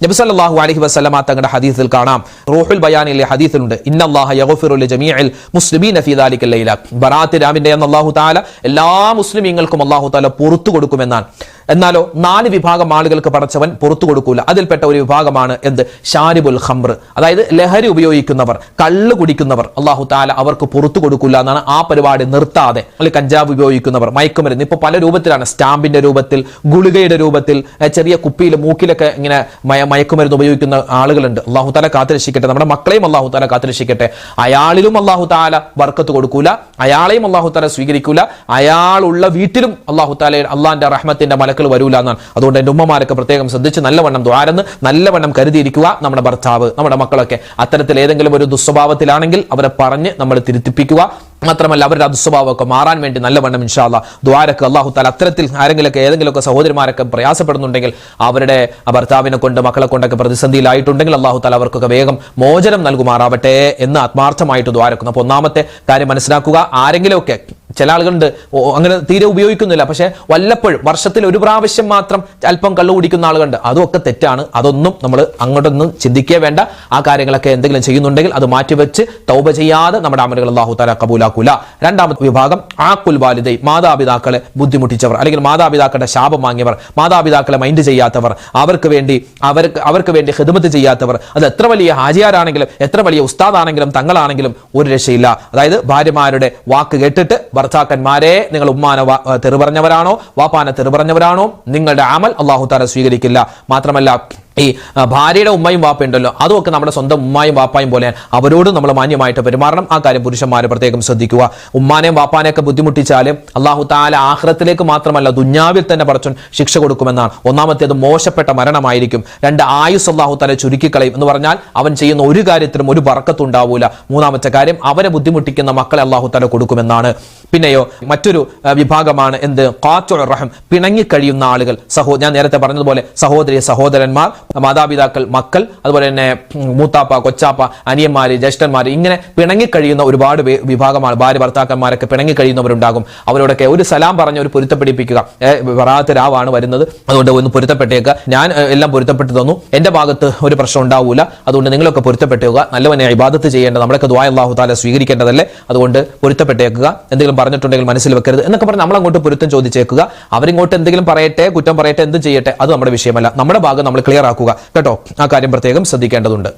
നബി സല്ലല്ലാഹു അലൈഹി വസല്ലമ തങ്ങളുടെ ഹദീസിൽ കാണാം, റൂഹുൽ ബയാനിലെ ഹദീസിലുണ്ട്, ഇന്നല്ലാഹ യഗ്ഫിറു ലിജമീഇൽ മുസ്ലിമീന ഫീ ദാലിക്കൽ ലൈല. ബറാത്ത് രാവിന്റെ അന്ന് അല്ലാഹു തആല എല്ലാ മുസ്ലിമീങ്ങൾക്കും അല്ലാഹു തആല പുറത്തു കൊടുക്കുമെന്നാണ്. എന്നാലോ 4 വിഭാഗം ആളുകൾക്ക് പടച്ചവൻ പുറത്തു കൊടുക്കൂല. അതിൽപ്പെട്ട ഒരു വിഭാഗമാണ് എന്ത്? ഷാരിബുൽ ഖംർ, അതായത് ലഹരി ഉപയോഗിക്കുന്നവർ, കള്ള് കുടിക്കുന്നവർ. അല്ലാഹു തആല അവർക്ക് പുറത്തു കൊടുക്കൂല എന്നാണ്. ആ പരിപാടി നിർത്താതെ കഞ്ചാവ് ഉപയോഗിക്കുന്നവർ, മയക്കുമരുന്ന് ഇപ്പൊ പല രൂപത്തിലാണ്, സ്റ്റാമ്പിന്റെ രൂപത്തിൽ, ഗുളികയുടെ രൂപത്തിൽ, ചെറിയ കുപ്പിയിൽ മൂക്കിലൊക്കെ ഇങ്ങനെ മയക്കുമരുന്ന് ഉപയോഗിക്കുന്ന ആളുകളുണ്ട്. അല്ലാഹു തആല കാത്തുരക്ഷിക്കട്ടെ, നമ്മുടെ മക്കളെയും അല്ലാഹു തആല കാത്തുരക്ഷിക്കട്ടെ. അയാളിലും അല്ലാഹു തആല ബർക്കത്ത് കൊടുക്കൂല, അയാളെയും അല്ലാഹു തആല സ്വീകരിക്കൂല, അയാളുള്ള വീട്ടിലും അല്ലാഹു തആല അള്ളാന്റെ റഹ്മത്തിന്റെ മലക്കൾ വരൂല എന്നാണ്. അതുകൊണ്ട് എന്റെ ഉമ്മമാരൊക്കെ പ്രത്യേകം ശ്രദ്ധിച്ച് നല്ലവണ്ണം ദ്വാരന്ന് നല്ലവണ്ണം കരുതിയിരിക്കുക. നമ്മുടെ ഭർത്താവ്, നമ്മുടെ മക്കളൊക്കെ അത്തരത്തിൽ ഏതെങ്കിലും ഒരു ദുസ്വഭാവത്തിലാണെങ്കിൽ അവരെ പറഞ്ഞ് നമ്മൾ തിരുത്തിപ്പിക്കുക. മാത്രമല്ല അവരുടെ ദുസ്വഭാവമൊക്കെ മാറാൻ വേണ്ടി നല്ലവണ്ണം ഇൻഷാ അല്ലാഹ് ദുആരക്ക് അല്ലാഹു തആല അത്തരത്തിൽ ആരെങ്കിലൊക്കെ ഏതെങ്കിലുമൊക്കെ സഹോദരിമാരൊക്കെ പ്രയാസപ്പെടുന്നുണ്ടെങ്കിൽ, അവരുടെ ഭർത്താവിനെ കൊണ്ട് മക്കളെ കൊണ്ടൊക്കെ പ്രതിസന്ധിയിലായിട്ടുണ്ടെങ്കിൽ അല്ലാഹു തആല അവർക്കൊക്കെ വേഗം മോചനം നൽകുമാറാവട്ടെ എന്ന് ആത്മാർത്ഥമായിട്ട് ദുആരക്കുന്നു. അപ്പോൾ ഒന്നാമത്തെ കാര്യം മനസ്സിലാക്കുക, ആരെങ്കിലുമൊക്കെ, ചില ആളുകളുണ്ട് അങ്ങനെ തീരെ ഉപയോഗിക്കുന്നില്ല, പക്ഷെ വല്ലപ്പോഴും വർഷത്തിൽ ഒരു പ്രാവശ്യം മാത്രം അല്പം കള്ളു കുടിക്കുന്ന ആളുകളുണ്ട്. അതൊക്കെ തെറ്റാണ്. അതൊന്നും നമ്മൾ അങ്ങോട്ടൊന്നും ചിന്തിക്കേ വേണ്ട. ആ കാര്യങ്ങളൊക്കെ എന്തെങ്കിലും ചെയ്യുന്നുണ്ടെങ്കിൽ അത് മാറ്റിവെച്ച് തൗബ ചെയ്യാതെ നമ്മുടെ അമലുകൾ അല്ലാഹു തആല കബൂലാക്കൂല. രണ്ടാമത്തെ വിഭാഗം ആഖുൽ വാലിദൈ, മാതാപിതാക്കളെ ബുദ്ധിമുട്ടിച്ചവർ, അല്ലെങ്കിൽ മാതാപിതാക്കളുടെ ശാപം വാങ്ങിയവർ, മാതാപിതാക്കളെ മൈൻഡ് ചെയ്യാത്തവർ, അവർക്ക് വേണ്ടി ഖിദ്മത്ത് ചെയ്യാത്തവർ. അത് എത്ര വലിയ ഹാജിയാരാണെങ്കിലും എത്ര വലിയ ഉസ്താദാണെങ്കിലും തങ്ങളാണെങ്കിലും ഒരു രക്ഷയില്ല. അതായത് ഭാര്യമാരുടെ വാക്ക് കേട്ടിട്ട്, ഭർത്താക്കന്മാരെ നിങ്ങൾ ഉമ്മാനെ തെറി പറഞ്ഞവരാണോ വാപ്പാനെ തെറി പറഞ്ഞവരാണോ, നിങ്ങളുടെ അമൽ അല്ലാഹു തആല സ്വീകരിക്കില്ല. മാത്രമല്ല ഈ ഭാര്യയുടെ ഉമ്മയും വാപ്പയുണ്ടല്ലോ, അതുമൊക്കെ നമ്മുടെ സ്വന്തം ഉമ്മായും വാപ്പായും പോലെ അവരോടും നമ്മൾ മാന്യമായിട്ട് പെരുമാറണം. ആ കാര്യം പുരുഷന്മാരെ പ്രത്യേകം ശ്രദ്ധിക്കുക. ഉമ്മാനെയും വാപ്പാനെയൊക്കെ ബുദ്ധിമുട്ടിച്ചാൽ അല്ലാഹു തആല ആഖിറത്തിലേക്ക് മാത്രമല്ല ദുനിയാവിൽ തന്നെ പടച്ചോൻ ശിക്ഷ കൊടുക്കുമെന്നാണ്. ഒന്നാമത്തേത് മോശപ്പെട്ട മരണമായിരിക്കും. 2 ആയുസ് അല്ലാഹു തആല ചുരുക്കിക്കളയും എന്ന് പറഞ്ഞാൽ അവൻ ചെയ്യുന്ന ഒരു കാര്യത്തിലും ഒരു ബറക്കത്തും ഉണ്ടാവൂല. മൂന്നാമത്തെ കാര്യം, അവരെ ബുദ്ധിമുട്ടിക്കുന്ന മക്കളെ അല്ലാഹു തആല കൊടുക്കുമെന്നാണ്. പിന്നെയോ മറ്റൊരു വിഭാഗമാണ് എന്ത്? ഖാത്തുഉർ റഹം, പിണങ്ങിക്കഴിയുന്ന ആളുകൾ. ഞാൻ നേരത്തെ പറഞ്ഞതുപോലെ സഹോദരി സഹോദരന്മാർ, മാതാപിതാക്കൾ, മക്കൾ, അതുപോലെ തന്നെ മൂത്താപ്പ, കൊച്ചാപ്പ, അനിയന്മാര്, ജ്യേഷ്ഠന്മാര്, ഇങ്ങനെ പിണങ്ങിക്കഴിയുന്ന ഒരുപാട് വിഭാഗമാണ്. ഭാര്യ ഭർത്താക്കന്മാരൊക്കെ പിണങ്ങിക്കഴിയുന്നവരുണ്ടാകും. അവരോടൊക്കെ ഒരു സലാം പറഞ്ഞ് ഒരു പൊരുത്തപ്പെടിപ്പിക്കുക. ബറാഅത്ത് രാവാണ് വരുന്നത്, അതുകൊണ്ട് ഒന്ന് പൊരുത്തപ്പെട്ടേക്കുക. ഞാൻ എല്ലാം പൊരുത്തപ്പെട്ടു തന്നു, എന്റെ ഭാഗത്ത് ഒരു പ്രശ്നം ഉണ്ടാവൂല, അതുകൊണ്ട് നിങ്ങളൊക്കെ പൊരുത്തപ്പെട്ടേക്കുക. നല്ലവനെ ഇബാദത്ത് ചെയ്യേണ്ടത്, നമ്മളൊക്കെ ദുആ അല്ലാഹു തആല സ്വീകരിക്കേണ്ടതല്ലേ, അതുകൊണ്ട് പൊരുത്തപ്പെട്ടേക്കുക. എന്തെങ്കിലും പറഞ്ഞിട്ടുണ്ടെങ്കിൽ മനസ്സിൽ വെക്കരുത് എന്നൊക്കെ പറഞ്ഞ് നമ്മളങ്ങോട്ട് പൊരുത്തം ചോദിച്ചേക്കുക. അവരിങ്ങോട്ട് എന്തെങ്കിലും പറയട്ടെ, കുറ്റം പറയട്ടെ, എന്തും ചെയ്യട്ടെ, അത് നമ്മുടെ വിഷയമല്ല. നമ്മുടെ ഭാഗം നമ്മൾ ക്ലിയർ ആക്കുക കേട്ടോ. ആ കാര്യം പ്രത്യേകം ശ്രദ്ധിക്കേണ്ടതുണ്ട്.